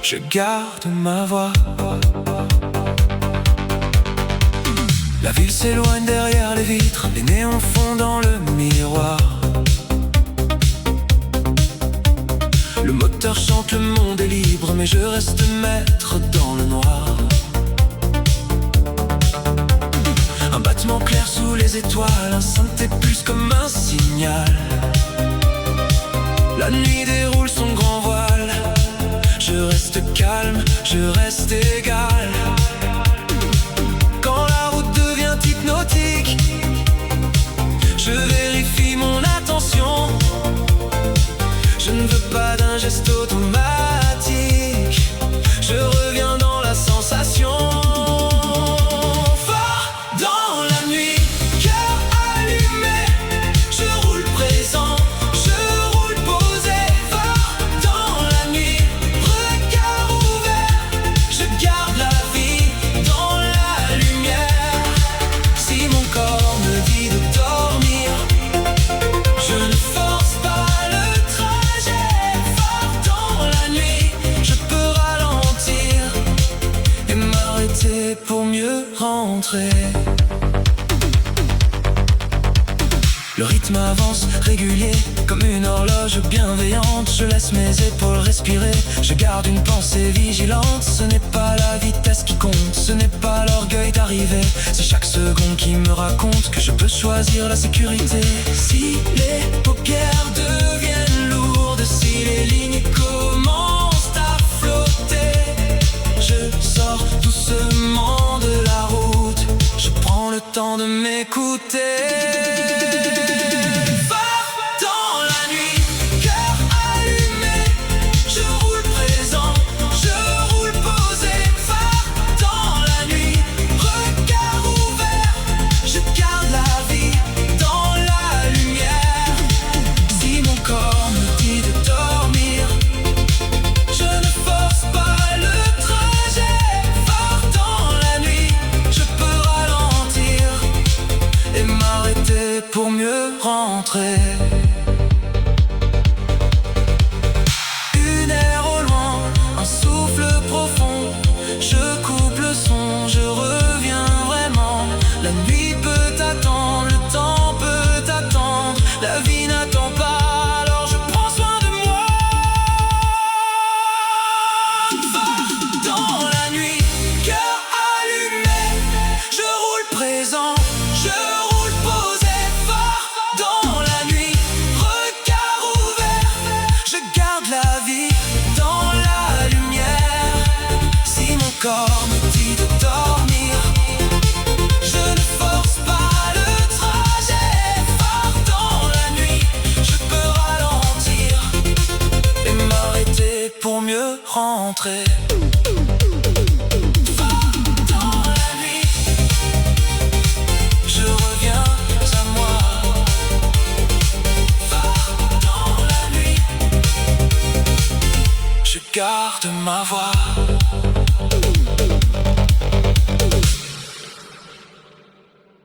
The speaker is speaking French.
je garde ma voix. La ville s'éloigne derrière les vitres, les néons font dans le miroir. Le moteur chante, le monde est libre, mais je reste maître dans le noir. Un battement clair sous les étoiles, un synthé plus comme un signal. La nuit déroule son grand voile, je reste calme, je reste égal. Quand la route devient hypnotique, je vérifie mon attention. Je ne veux pas d'un geste automatique, je reviens dans la sensation. Fort dans la nuit, cœur allumé, je roule présent, je roule posé. Fort dans la nuit, regard ouvert, je garde la vie dans la lumière. Si mon corps me dit de dormir, je ne force pas le trajet. Fort dans la nuit, je peux ralentir et m'arrêter pour mieux rentrer. Le rythme avance régulier, comme une horloge bienveillante. Je laisse mes épaules respirer, je garde une pensée vigilante. Ce n'est pas la vitesse qui compte, ce n'est pas l'orgueil d'arriver. C'est chaque seconde qui me raconte que je peux choisir la sécurité. Si les paupières deviennent lourdes, si les lignes commencent à flotter, je sors doucement de la route, je prends le temps de m'écouter. Pour mieux rentrer. Une air au loin, un souffle profond, je coupe le son, je reviens vraiment. La nuit peut attendre, le temps peut attendre, la vie n'attend pas, alors je prends soin de moi. Dans la nuit, cœur allumé, je roule présent, je roule posé. Dans la nuit, regard ouvert, je garde la vie dans la lumière. Si mon corps me dit de dormir, je ne force pas le trajet. Fort dans la nuit, je peux ralentir et m'arrêter pour mieux rentrer. Je garde ma voix.